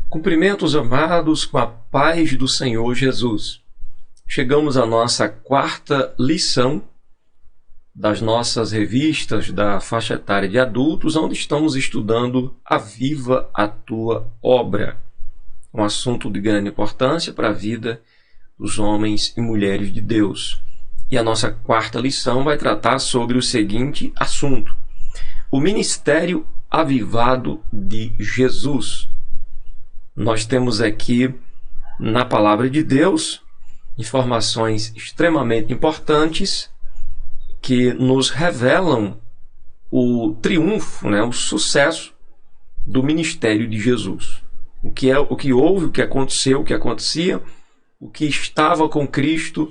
Cumprimentos amados com a paz do Senhor Jesus. Chegamos à nossa quarta lição das nossas revistas da faixa etária de adultos, onde estamos estudando Aviva a Tua Obra, um assunto de grande importância para a vida dos homens e mulheres de Deus. E a nossa quarta lição vai tratar sobre o seguinte assunto: o ministério avivado de Jesus. Nós temos aqui na Palavra de Deus informações extremamente importantes que nos revelam o triunfo, o sucesso do ministério de Jesus. O que houve, o que aconteceu, o que acontecia, o que estava com Cristo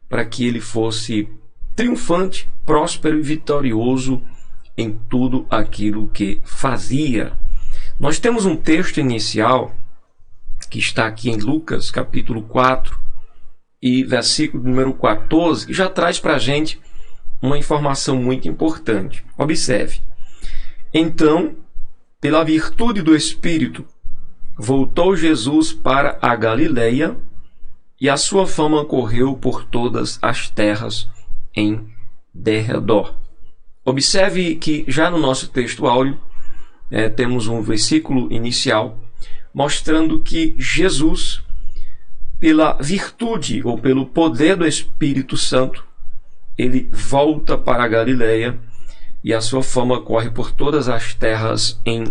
para que ele fosse triunfante, próspero e vitorioso em tudo aquilo que fazia. Nós temos um texto inicial que está aqui em Lucas, capítulo 4, e versículo número 14, que já traz para a gente uma informação muito importante. Observe. Então, pela virtude do Espírito, voltou Jesus para a Galileia, e a sua fama correu por todas as terras em derredor. Observe que já no nosso texto áureo temos um versículo inicial mostrando que Jesus, pela virtude ou pelo poder do Espírito Santo, ele volta para a Galileia e a sua fama corre por todas as terras em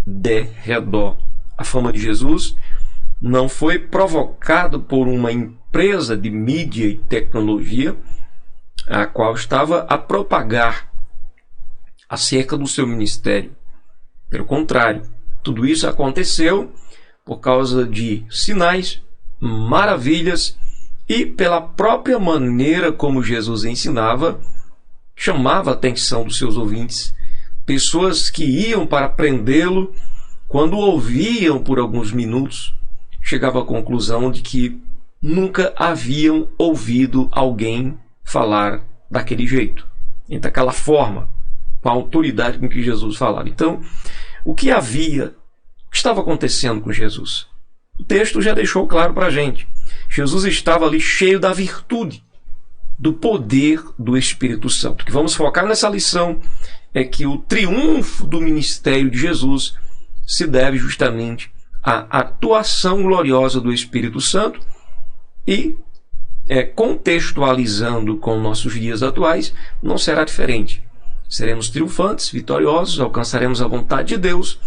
derredor. A fama de Jesus não foi provocada por uma empresa de mídia e tecnologia, a qual estava a propagar acerca do seu ministério. Pelo contrário, tudo isso aconteceu por causa de sinais, maravilhas e pela própria maneira como Jesus ensinava, chamava a atenção dos seus ouvintes. Pessoas que iam para prendê-lo, quando o ouviam por alguns minutos, chegavam à conclusão de que nunca haviam ouvido alguém falar daquele jeito, daquela forma, com a autoridade com que Jesus falava. Então, o que estava acontecendo com Jesus? O texto já deixou claro para a gente. Jesus estava ali cheio da virtude, do poder do Espírito Santo. O que vamos focar nessa lição é que o triunfo do ministério de Jesus se deve justamente à atuação gloriosa do Espírito Santo e, contextualizando com nossos dias atuais, não será diferente. Seremos triunfantes, vitoriosos, alcançaremos a vontade de Deus,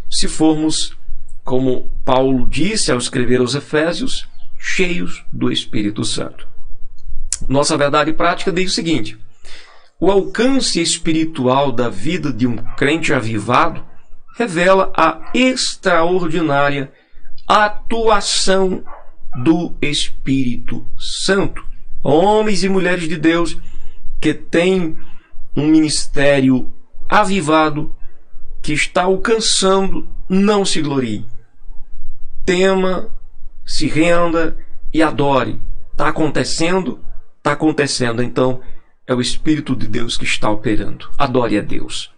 se formos, como Paulo disse ao escrever aos Efésios, cheios do Espírito Santo. Nossa verdade prática diz o seguinte: o alcance espiritual da vida de um crente avivado revela a extraordinária atuação do Espírito Santo. Homens e mulheres de Deus que têm um ministério avivado, que está alcançando, não se glorie. Tema, se renda e adore. Está acontecendo? Está acontecendo. Então, é o Espírito de Deus que está operando. Adore a Deus.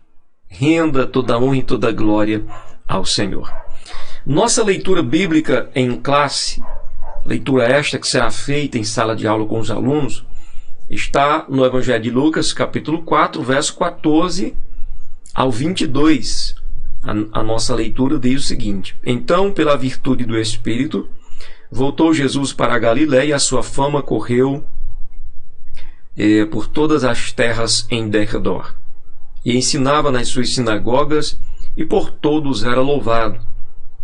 Renda toda honra e toda glória ao Senhor. Nossa leitura bíblica em classe, leitura esta que será feita em sala de aula com os alunos, está no Evangelho de Lucas, capítulo 4, verso 14 ao 22. A nossa leitura diz o seguinte: então, pela virtude do Espírito, voltou Jesus para a Galileia e a sua fama correu por todas as terras em derredor. E ensinava nas suas sinagogas, e por todos era louvado.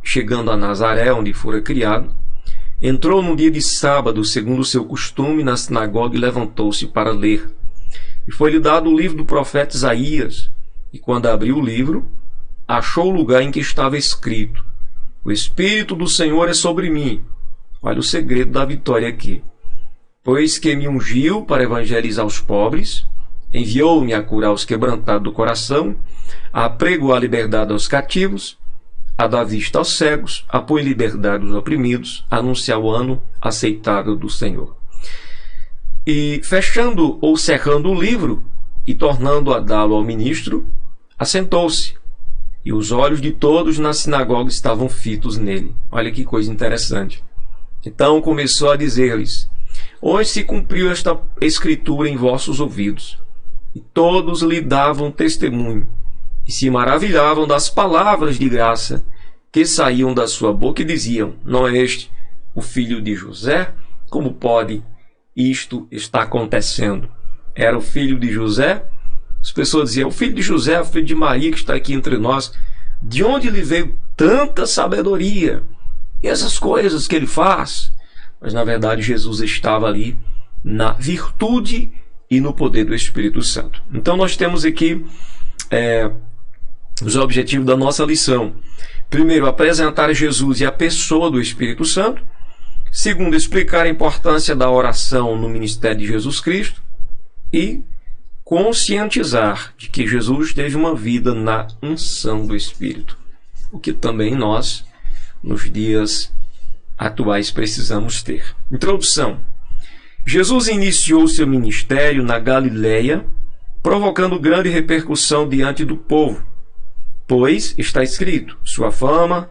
Chegando a Nazaré, onde fora criado, entrou num dia de sábado, segundo o seu costume, na sinagoga e levantou-se para ler. E foi-lhe dado o livro do profeta Isaías. E quando abriu o livro, achou o lugar em que estava escrito: o Espírito do Senhor é sobre mim. Olha o segredo da vitória aqui. Pois que me ungiu para evangelizar os pobres, enviou-me a curar os quebrantados do coração, a apregoar a liberdade aos cativos, a dar vista aos cegos, a pôr em liberdade os oprimidos, a anunciar o ano aceitável do Senhor. E fechando ou cerrando o livro e tornando a dá-lo ao ministro, assentou-se. e os olhos de todos na sinagoga estavam fitos nele. Olha que coisa interessante. Então começou a dizer-lhes: hoje se cumpriu esta escritura em vossos ouvidos. E todos lhe davam testemunho, e se maravilhavam das palavras de graça que saíam da sua boca, e diziam: não é este o filho de José? Como pode isto estar acontecendo? Era o filho de José? As pessoas diziam: o filho de José, o filho de Maria que está aqui entre nós. De onde lhe veio tanta sabedoria? E essas coisas que ele faz? Mas na verdade Jesus estava ali na virtude e no poder do Espírito Santo. Então nós temos aqui os objetivos da nossa lição. Primeiro, apresentar Jesus e a pessoa do Espírito Santo. Segundo, explicar a importância da oração no ministério de Jesus Cristo. E conscientizar de que Jesus teve uma vida na unção do Espírito, o que também nós, nos dias atuais, precisamos ter. Introdução. Jesus iniciou seu ministério na Galileia, provocando grande repercussão diante do povo, pois está escrito: sua fama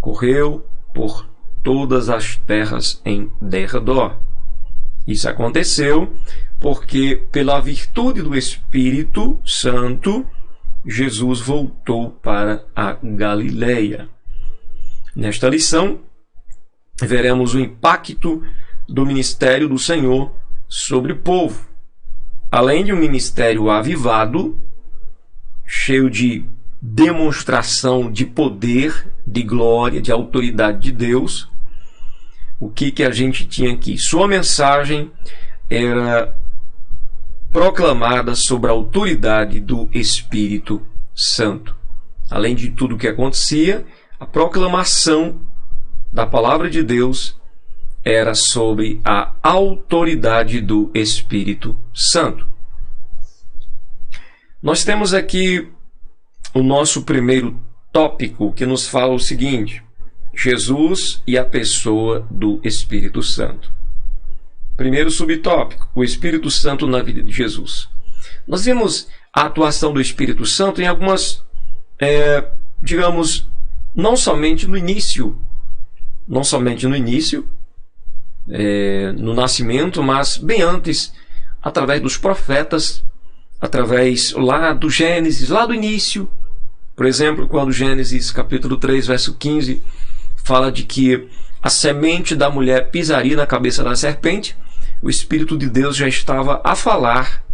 correu por todas as terras em derredor. Isso aconteceu porque, pela virtude do Espírito Santo, Jesus voltou para a Galileia. Nesta lição, veremos o impacto do ministério do Senhor sobre o povo. Além de um ministério avivado, cheio de demonstração de poder, de glória, de autoridade de Deus, o que a gente tinha aqui? Sua mensagem era proclamada sobre a autoridade do Espírito Santo. Além de tudo o que acontecia, a proclamação da palavra de Deus era sobre a autoridade do Espírito Santo. Nós temos aqui o nosso primeiro tópico, que nos fala o seguinte: Jesus e a pessoa do Espírito Santo. Primeiro subtópico: o Espírito Santo na vida de Jesus. Nós vemos a atuação do Espírito Santo em algumas, digamos, não somente no início, no nascimento, mas bem antes, através dos profetas, através lá do Gênesis, lá do início. Por exemplo, quando Gênesis capítulo 3, verso 15, fala de que a semente da mulher pisaria na cabeça da serpente, o Espírito de Deus já estava a falar,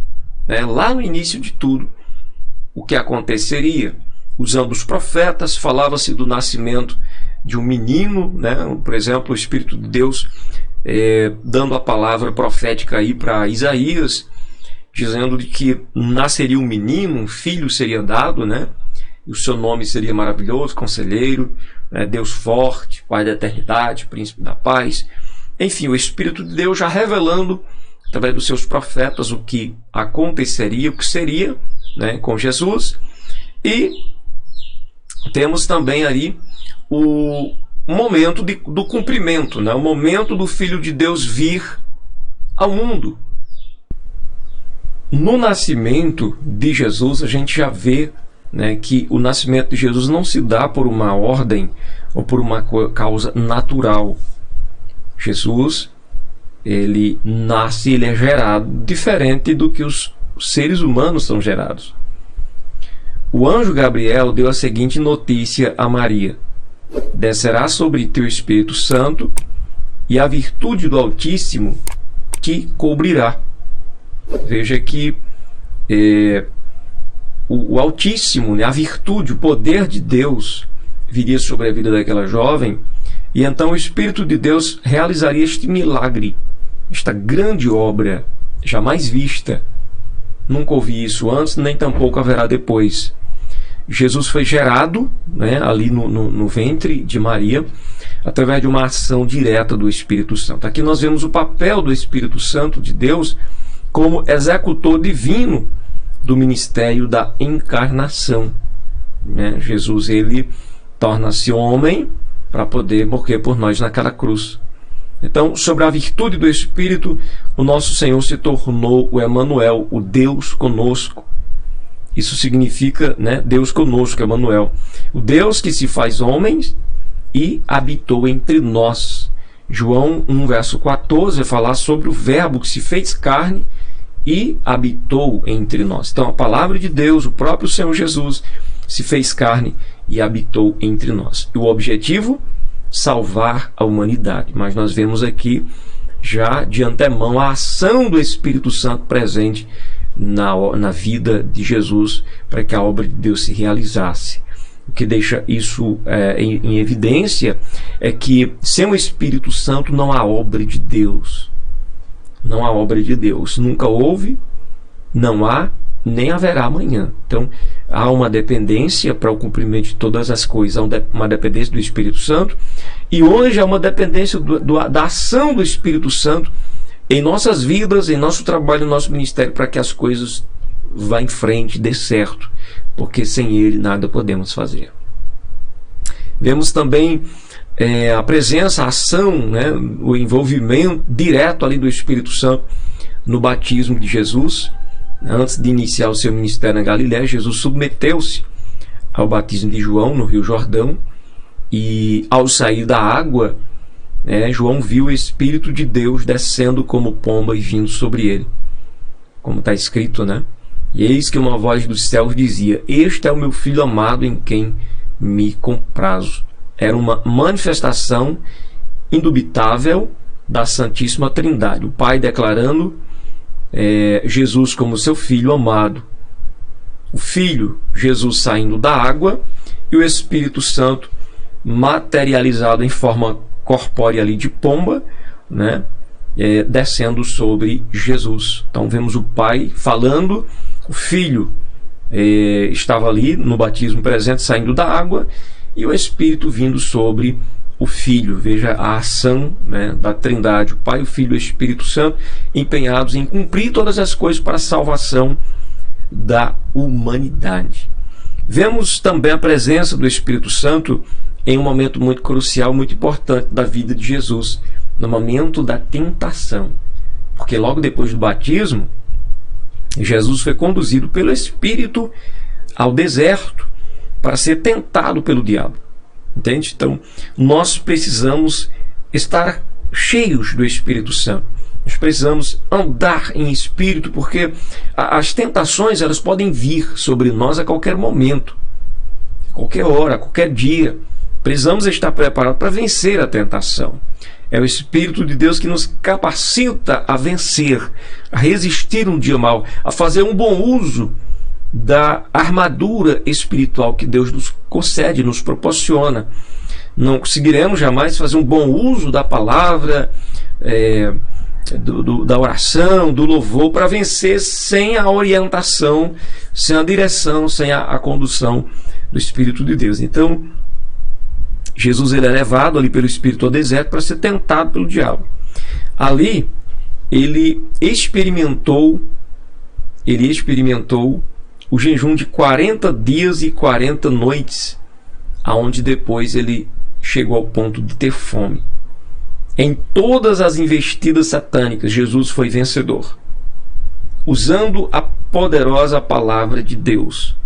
lá no início de tudo, o que aconteceria. Usando os profetas, falava-se do nascimento de um menino, por exemplo, o Espírito de Deus dando a palavra profética aí para Isaías, dizendo de que nasceria um menino, um filho seria dado, e o seu nome seria maravilhoso, conselheiro, Deus forte, Pai da eternidade, príncipe da paz. Enfim, o Espírito de Deus já revelando, através dos seus profetas, o que aconteceria, o que seria com Jesus. E temos também ali o momento do cumprimento, o momento do Filho de Deus vir ao mundo. No nascimento de Jesus, a gente já vê que o nascimento de Jesus não se dá por uma ordem ou por uma causa natural. Jesus, ele nasce, ele é gerado diferente do que os seres humanos são gerados. O anjo Gabriel deu a seguinte notícia a Maria: descerá sobre ti o Espírito Santo, e a virtude do Altíssimo te cobrirá. Veja que o Altíssimo, a virtude, o poder de Deus viria sobre a vida daquela jovem, e então o Espírito de Deus realizaria este milagre, esta grande obra jamais vista. Nunca ouvi isso antes, nem tampouco haverá depois. Jesus foi gerado ali no ventre de Maria, através de uma ação direta do Espírito Santo. Aqui nós vemos o papel do Espírito Santo de Deus como executor divino do ministério da encarnação. Jesus, ele torna-se homem para poder morrer por nós naquela cruz. Então, sobre a virtude do Espírito, o nosso Senhor se tornou o Emanuel, o Deus conosco. Isso significa, né, Deus conosco, Emanuel. O Deus que se faz homem e habitou entre nós. João 1, verso 14, vai falar sobre o verbo que se fez carne e habitou entre nós. Então a palavra de Deus, o próprio Senhor Jesus, se fez carne e habitou entre nós. E o objetivo? Salvar a humanidade. Mas nós vemos aqui já de antemão a ação do Espírito Santo presente na vida de Jesus para que a obra de Deus se realizasse. O que deixa isso em evidência é que sem o Espírito Santo não há obra de Deus. Não há obra de Deus. Nunca houve, não há, nem haverá amanhã. Então há uma dependência para o cumprimento de todas as coisas. Há uma dependência do Espírito Santo. E hoje há uma dependência da ação do Espírito Santo em nossas vidas, em nosso trabalho, em nosso ministério, para que as coisas vá em frente, dê certo, porque sem Ele nada podemos fazer. Vemos também a presença, a ação, né, o envolvimento direto ali do Espírito Santo no batismo de Jesus. Antes de iniciar o seu ministério na Galiléia, Jesus submeteu-se ao batismo de João no Rio Jordão, e ao sair da água, João viu o Espírito de Deus descendo como pomba e vindo sobre ele, como está escrito, né? E eis que uma voz dos céus dizia: este é o meu filho amado em quem me comprazo. Era uma manifestação indubitável da Santíssima Trindade, o Pai declarando Jesus como seu filho amado, o Filho Jesus saindo da água e o Espírito Santo materializado em forma corpórea ali de pomba, né, descendo sobre Jesus. Então vemos o Pai falando, o Filho estava ali no batismo presente, saindo da água, e o Espírito vindo sobre o Filho. Veja a ação, né, da Trindade, o Pai, o Filho e o Espírito Santo, empenhados em cumprir todas as coisas para a salvação da humanidade. Vemos também a presença do Espírito Santo em um momento muito crucial, muito importante da vida de Jesus, no momento da tentação. Porque logo depois do batismo, Jesus foi conduzido pelo Espírito ao deserto para ser tentado pelo diabo. Entende? Então, nós precisamos estar cheios do Espírito Santo. Nós precisamos andar em espírito, porque as tentações, elas podem vir sobre nós a qualquer momento, a qualquer hora, a qualquer dia. Precisamos estar preparados para vencer a tentação. É o Espírito de Deus que nos capacita a vencer, a resistir um dia mau, a fazer um bom uso da armadura espiritual que Deus nos concede, nos proporciona. Não conseguiremos jamais fazer um bom uso da palavra, da oração, do louvor, para vencer sem a orientação, sem a direção, sem a condução do Espírito de Deus. Então, Jesus, ele é levado ali pelo Espírito ao deserto para ser tentado pelo diabo. Ali ele experimentou o jejum de 40 dias e 40 noites, aonde depois ele chegou ao ponto de ter fome. Em todas as investidas satânicas, Jesus foi vencedor, usando a poderosa palavra de Deus.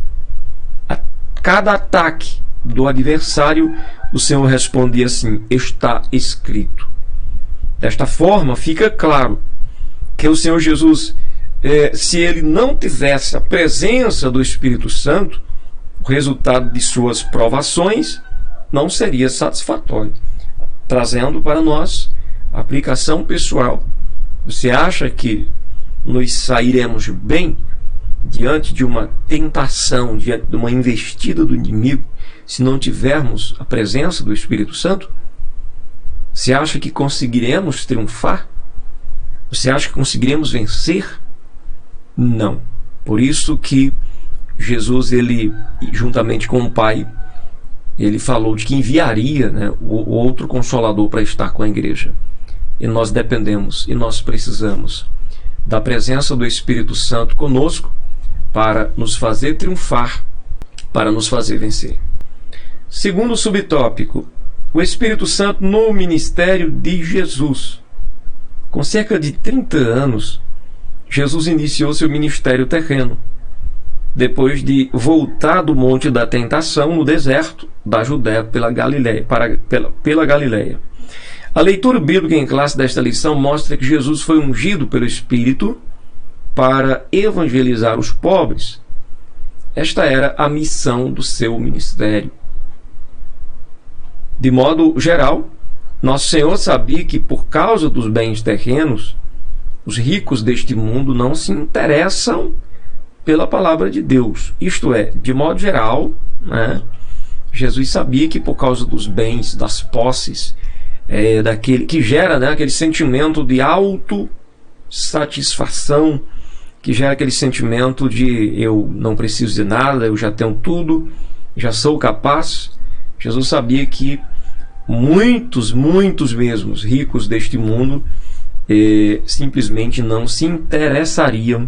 A cada ataque do adversário, o Senhor respondia assim: está escrito. Desta forma, fica claro que o Senhor Jesus, se ele não tivesse a presença do Espírito Santo, o resultado de suas provações não seria satisfatório. Trazendo para nós a aplicação pessoal. Você acha que nos sairemos bem diante de uma tentação, diante de uma investida do inimigo, se não tivermos a presença do Espírito Santo? Você acha que conseguiremos triunfar? Você acha que conseguiremos vencer? Não. Por isso que Jesus, ele, juntamente com o Pai, ele falou de que enviaria, né, o outro Consolador para estar com a igreja. E nós dependemos, e nós precisamos da presença do Espírito Santo conosco para nos fazer triunfar, para nos fazer vencer. Segundo subtópico, o Espírito Santo no ministério de Jesus. Com cerca de 30 anos, Jesus iniciou seu ministério terreno. depois de voltar do monte da tentação no deserto da Judéia pela Galileia. A leitura bíblica em classe desta lição mostra que Jesus foi ungido pelo Espírito para evangelizar os pobres. Esta era a missão do seu ministério. De modo geral, nosso Senhor sabia que, por causa dos bens terrenos, os ricos deste mundo não se interessam pela palavra de Deus. Isto é, de modo geral, né, Jesus sabia que por causa dos bens, das posses, daquele que gera, né, aquele sentimento de autossatisfação, que gera aquele sentimento de eu não preciso de nada, eu já tenho tudo, já sou capaz. Jesus sabia que muitos mesmos ricos deste mundo simplesmente não se interessariam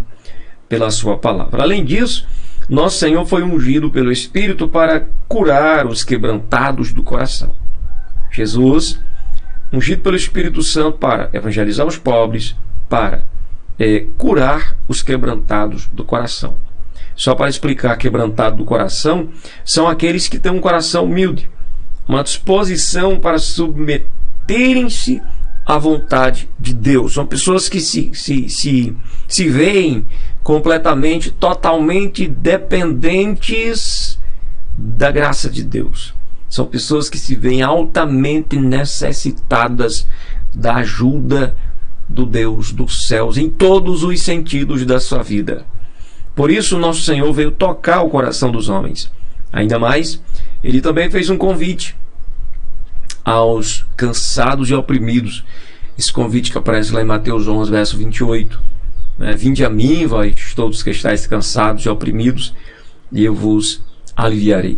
pela sua palavra. Além disso, nosso Senhor foi ungido pelo Espírito para curar os quebrantados do coração. Jesus, ungido pelo Espírito Santo para evangelizar os pobres, para curar os quebrantados do coração. Só para explicar, quebrantado do coração são aqueles que têm um coração humilde, uma disposição para submeterem-se à vontade de Deus. São pessoas que se veem completamente, totalmente dependentes da graça de Deus. São pessoas que se veem altamente necessitadas da ajuda do Deus dos céus em todos os sentidos da sua vida. Por isso nosso Senhor veio tocar o coração dos homens. Ainda mais, ele também fez um convite aos cansados e oprimidos. Esse convite que aparece lá em Mateus 11, verso 28. Vinde a mim, vós todos que estáis cansados e oprimidos, e eu vos aliviarei.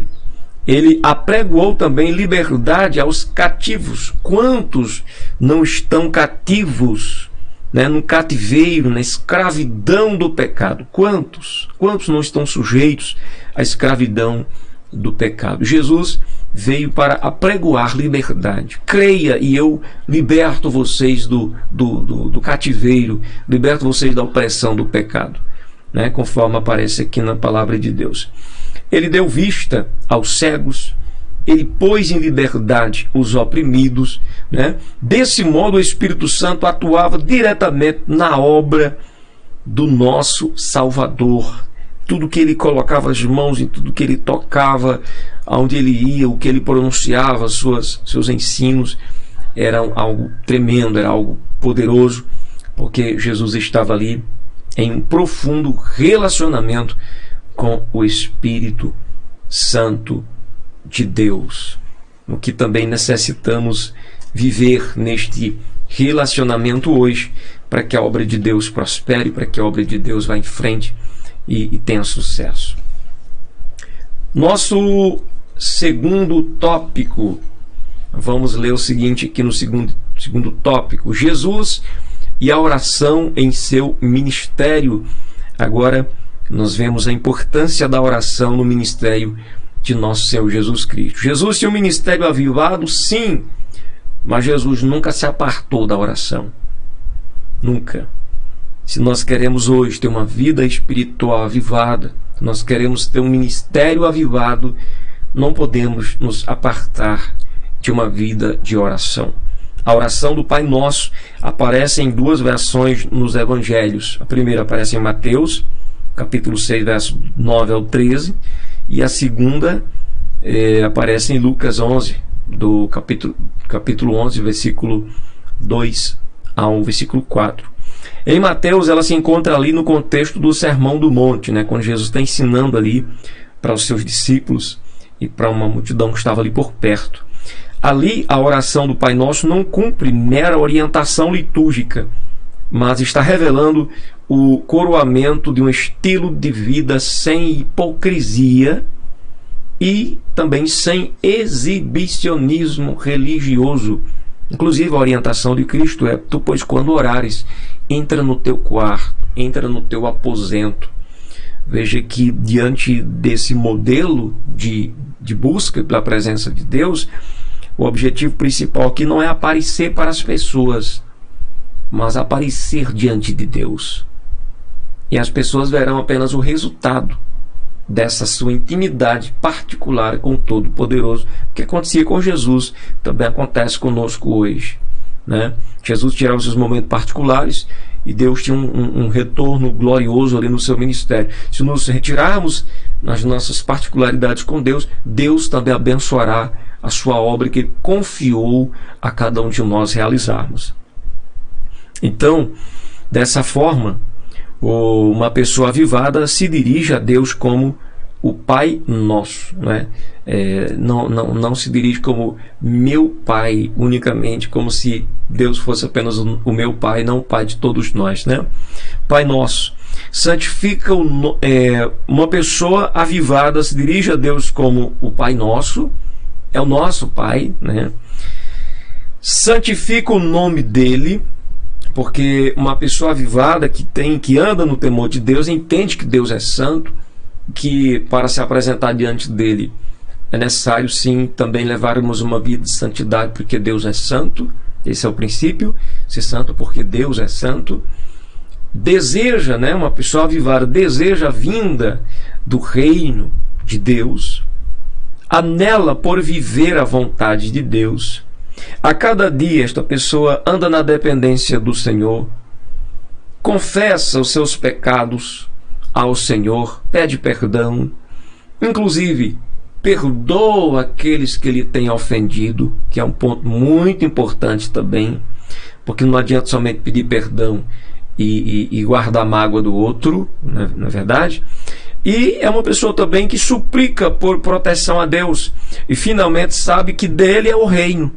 Ele apregoou também liberdade aos cativos. Quantos não estão cativos, no cativeiro, na escravidão do pecado? Quantos não estão sujeitos à escravidão do pecado? Jesus veio para apregoar liberdade. Creia e eu liberto vocês do cativeiro, liberto vocês da opressão do pecado, conforme aparece aqui na palavra de Deus. Ele deu vista aos cegos, ele pôs em liberdade os oprimidos, Desse modo o Espírito Santo atuava diretamente na obra do nosso Salvador. Tudo que ele colocava as mãos, em tudo que ele tocava, aonde ele ia, o que ele pronunciava, seus ensinos, era algo tremendo, era algo poderoso, porque Jesus estava ali em um profundo relacionamento com o Espírito Santo de Deus, o que também necessitamos viver neste relacionamento hoje, para que a obra de Deus prospere, para que a obra de Deus vá em frente e tenha sucesso. Nosso segundo tópico, vamos ler o seguinte aqui no segundo tópico: Jesus e a oração em seu ministério. Agora nós vemos a importância da oração no ministério de nosso Senhor Jesus Cristo. Jesus tinha um ministério avivado, sim, mas Jesus nunca se apartou da oração. Nunca. Se nós queremos hoje ter uma vida espiritual avivada, nós queremos ter um ministério avivado, não podemos nos apartar de uma vida de oração. A oração do Pai Nosso aparece em duas versões nos Evangelhos. A primeira aparece em Mateus, capítulo 6, verso 9 ao 13, e a segunda aparece em Lucas 11, do capítulo 11, versículo 2 ao versículo 4. Em Mateus, ela se encontra ali no contexto do Sermão do Monte, quando Jesus está ensinando ali para os seus discípulos e para uma multidão que estava ali por perto. Ali, a oração do Pai Nosso não cumpre mera orientação litúrgica, mas está revelando o coroamento de um estilo de vida sem hipocrisia e também sem exibicionismo religioso. Inclusive, a orientação de Cristo é: tu, pois, quando orares, entra no teu quarto, entra no teu aposento. Veja que, diante desse modelo de busca pela presença de Deus, o objetivo principal aqui não é aparecer para as pessoas, mas aparecer diante de Deus. E as pessoas verão apenas o resultado dessa sua intimidade particular com o Todo-Poderoso. O que acontecia com Jesus também acontece conosco hoje, né? Jesus tirava os seus momentos particulares e Deus tinha um retorno glorioso ali no seu ministério. Se nos retirarmos nas nossas particularidades com Deus, Deus também abençoará a sua obra que Ele confiou a cada um de nós realizarmos. Então, dessa forma, uma pessoa avivada se dirige a Deus como o Pai Nosso, né? Não se dirige como meu Pai unicamente, como se Deus fosse apenas o meu Pai, não o Pai de todos nós, né? Pai Nosso. Santifica uma pessoa avivada se dirige a Deus como o Pai Nosso, é o nosso Pai, né? Santifica o nome dele, porque uma pessoa avivada que anda no temor de Deus entende que Deus é santo, que para se apresentar diante dele é necessário sim também levarmos uma vida de santidade, porque Deus é santo. Esse é o princípio, ser santo porque Deus é santo. Deseja, né, uma pessoa avivada deseja a vinda do reino de Deus, anela por viver a vontade de Deus. A cada dia esta pessoa anda na dependência do Senhor, confessa os seus pecados ao Senhor, pede perdão, inclusive perdoa aqueles que lhe têm ofendido, que é um ponto muito importante também, porque não adianta somente pedir perdão e guardar a mágoa do outro, na verdade. E é uma pessoa também que suplica por proteção a Deus e finalmente sabe que dele é o reino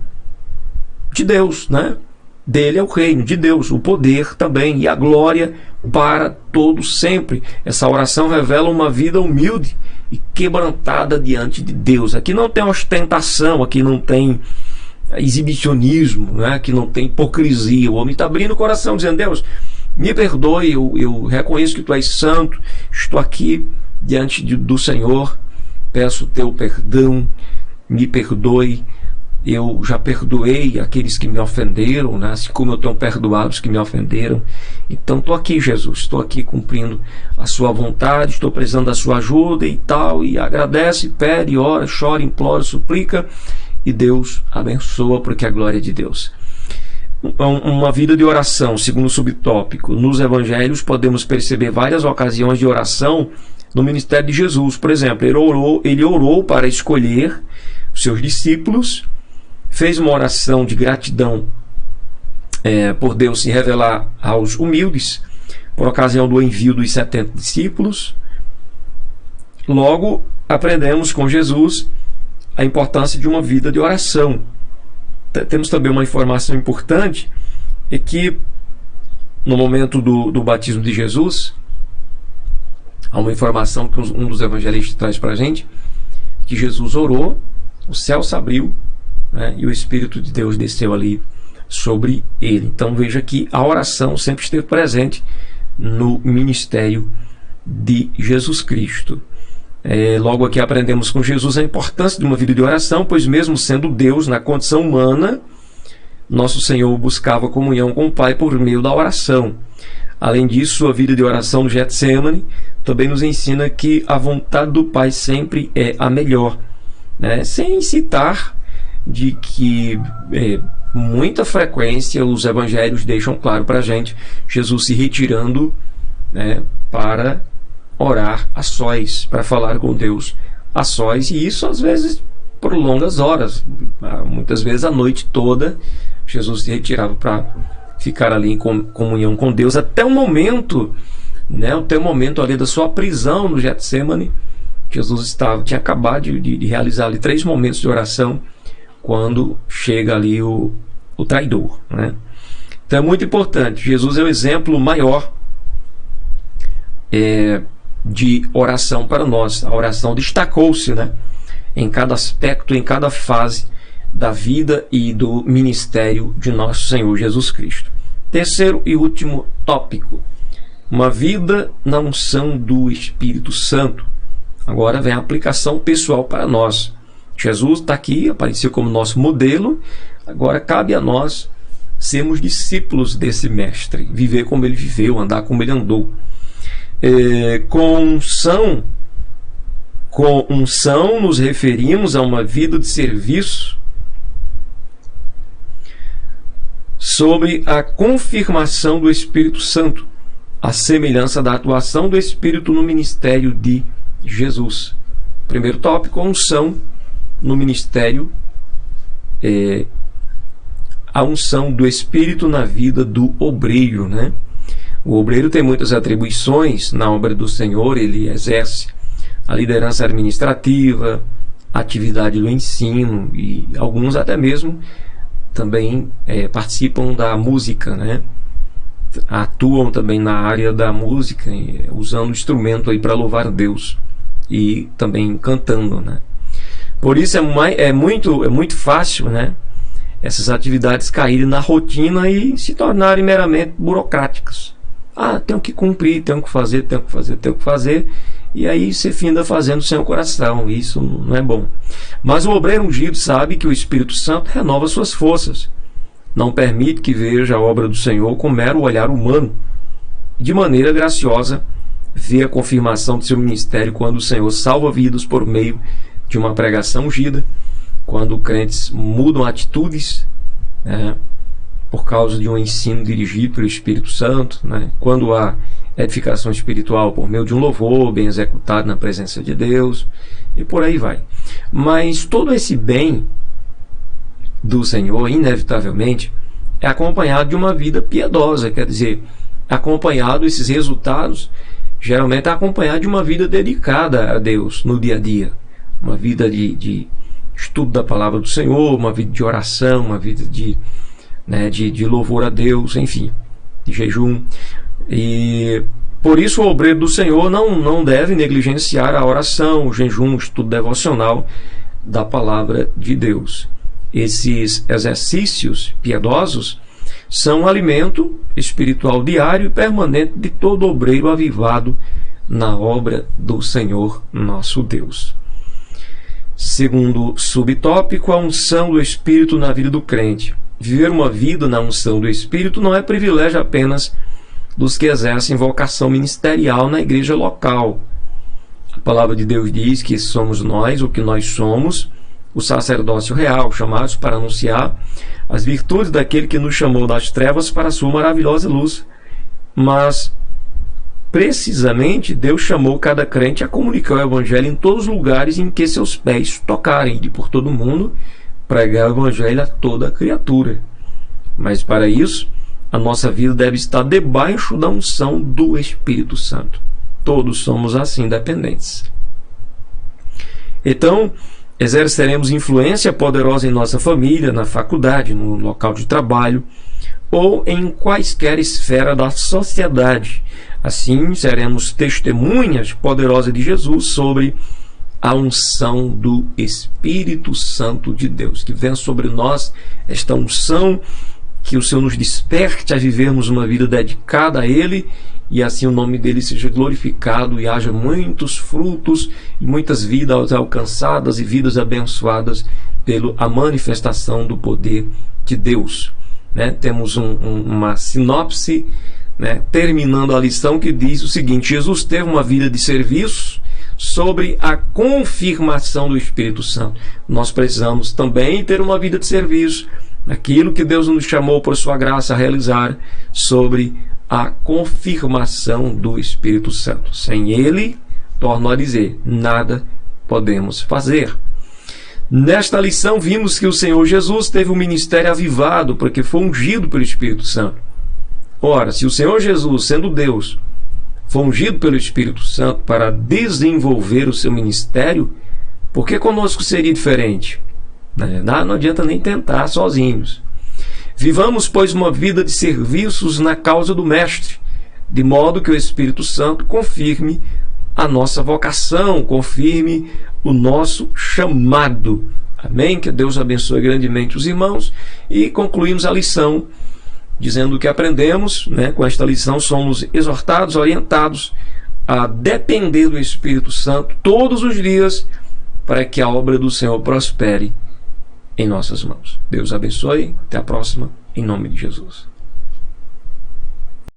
de Deus, né? Dele é o reino de Deus, o poder também e a glória para todos sempre. Essa oração revela uma vida humilde e quebrantada diante de Deus. Aqui não tem ostentação, aqui não tem exibicionismo, né? Aqui não tem hipocrisia. O homem está abrindo o coração, dizendo: Deus, me perdoe, eu reconheço que Tu és santo, estou aqui diante do Senhor, peço o Teu perdão, me perdoe. Eu já perdoei aqueles que me ofenderam, né? Assim como eu tenho perdoado os que me ofenderam. Então estou aqui, Jesus, estou aqui cumprindo a Sua vontade, estou precisando da Sua ajuda e tal, e agradece, pede, ora, chora, implora, suplica, e Deus abençoa, porque é a glória de Deus. Uma vida de oração, segundo o subtópico. Nos evangelhos podemos perceber várias ocasiões de oração no ministério de Jesus. Por exemplo, ele orou para escolher os seus discípulos, fez uma oração de gratidão por Deus se revelar aos humildes, por ocasião do envio dos 70 discípulos. Logo, aprendemos com Jesus a importância de uma vida de oração. Temos também uma informação importante, é que no momento do batismo de Jesus, há uma informação que um dos evangelistas traz para a gente, que Jesus orou, o céu se abriu, né, e o Espírito de Deus desceu ali sobre ele. Então veja que a oração sempre esteve presente no ministério de Jesus Cristo. Logo aqui aprendemos com Jesus a importância de uma vida de oração, pois mesmo sendo Deus na condição humana, nosso Senhor buscava comunhão com o Pai por meio da oração. Além disso, a vida de oração no Getsemane também nos ensina que a vontade do Pai sempre é a melhor, né? Sem citar de que muita frequência os evangelhos deixam claro para a gente Jesus se retirando, né, para orar a sós, para falar com Deus a sós, e isso às vezes por longas horas, muitas vezes a noite toda Jesus se retirava para ficar ali em comunhão com Deus, até o momento, né, até o momento ali da sua prisão no Getsemane. Jesus tinha acabado de realizar ali 3 momentos de oração quando chega ali o traidor, né? Então é muito importante. Jesus é o exemplo maior de oração para nós. A oração destacou-se, né, em cada aspecto, em cada fase da vida e do ministério de nosso Senhor Jesus Cristo. Terceiro e último tópico: uma vida na unção do Espírito Santo. Agora vem a aplicação pessoal para nós. Jesus está aqui, apareceu como nosso modelo. Agora cabe a nós sermos discípulos desse mestre, viver como ele viveu, andar como ele andou. Com unção Com unção nos referimos a uma vida de serviço sobre a confirmação do Espírito Santo, a semelhança da atuação do Espírito no ministério de Jesus. Primeiro tópico, a unção no ministério, a unção do Espírito na vida do obreiro, né? O obreiro tem muitas atribuições na obra do Senhor, ele exerce a liderança administrativa, a atividade do ensino, e alguns até mesmo também participam da música, né? Atuam também na área da música, usando o instrumento aí para louvar a Deus e também cantando, né? Por isso é muito fácil, né, essas atividades caírem na rotina e se tornarem meramente burocráticas. Tenho que cumprir, tenho que fazer, e aí você finda fazendo sem o coração. Isso não é bom. Mas o obreiro ungido sabe que o Espírito Santo renova suas forças, não permite que veja a obra do Senhor com mero olhar humano. De maneira graciosa, vê a confirmação de seu ministério quando o Senhor salva vidas por meio de uma pregação ungida, quando crentes mudam atitudes, né, por causa de um ensino dirigido pelo Espírito Santo, né, quando há edificação espiritual por meio de um louvor bem executado na presença de Deus, e por aí vai. Mas todo esse bem do Senhor, inevitavelmente, é acompanhado de uma vida piedosa, quer dizer, acompanhado, esses resultados, geralmente é acompanhado de uma vida dedicada a Deus no dia a dia, uma vida de estudo da palavra do Senhor, uma vida de oração, uma vida de louvor a Deus, enfim, de jejum. E por isso o obreiro do Senhor não deve negligenciar a oração, o jejum, o estudo devocional da palavra de Deus. Esses exercícios piedosos são um alimento espiritual diário e permanente de todo obreiro avivado na obra do Senhor nosso Deus. Segundo subtópico, a unção do Espírito na vida do crente. Viver uma vida na unção do Espírito não é privilégio apenas dos que exercem vocação ministerial na igreja local. A palavra de Deus diz que somos nós, o que nós somos, o sacerdócio real, chamados para anunciar as virtudes daquele que nos chamou das trevas para a sua maravilhosa luz. Mas, precisamente, Deus chamou cada crente a comunicar o Evangelho em todos os lugares em que seus pés tocarem, e por todo mundo pregar o Evangelho a toda criatura. Mas para isso, a nossa vida deve estar debaixo da unção do Espírito Santo. Todos somos assim dependentes. Então, exerceremos influência poderosa em nossa família, na faculdade, no local de trabalho ou em quaisquer esfera da sociedade. Assim, seremos testemunhas poderosas de Jesus sobre a unção do Espírito Santo de Deus. Que venha sobre nós esta unção, que o Senhor nos desperte a vivermos uma vida dedicada a Ele, e assim o nome dele seja glorificado e haja muitos frutos e muitas vidas alcançadas e vidas abençoadas pela manifestação do poder de Deus. Temos uma sinopse, terminando a lição, que diz o seguinte: Jesus teve uma vida de serviço sobre a confirmação do Espírito Santo. Nós precisamos também ter uma vida de serviço naquilo que Deus nos chamou por sua graça a realizar, sobre a confirmação do Espírito Santo. Sem ele, torno a dizer, nada podemos fazer. Nesta lição vimos que o Senhor Jesus teve um ministério avivado porque foi ungido pelo Espírito Santo. Ora, se o Senhor Jesus, sendo Deus, foi ungido pelo Espírito Santo para desenvolver o seu ministério, por que conosco seria diferente? Não adianta nem tentar sozinhos. Vivamos, pois, uma vida de serviços na causa do Mestre, de modo que o Espírito Santo confirme a nossa vocação, confirme o nosso chamado. Amém? Que Deus abençoe grandemente os irmãos. E concluímos a lição dizendo que aprendemos, com esta lição somos exortados, orientados a depender do Espírito Santo todos os dias, para que a obra do Senhor prospere em nossas mãos. Deus abençoe. Até a próxima, em nome de Jesus.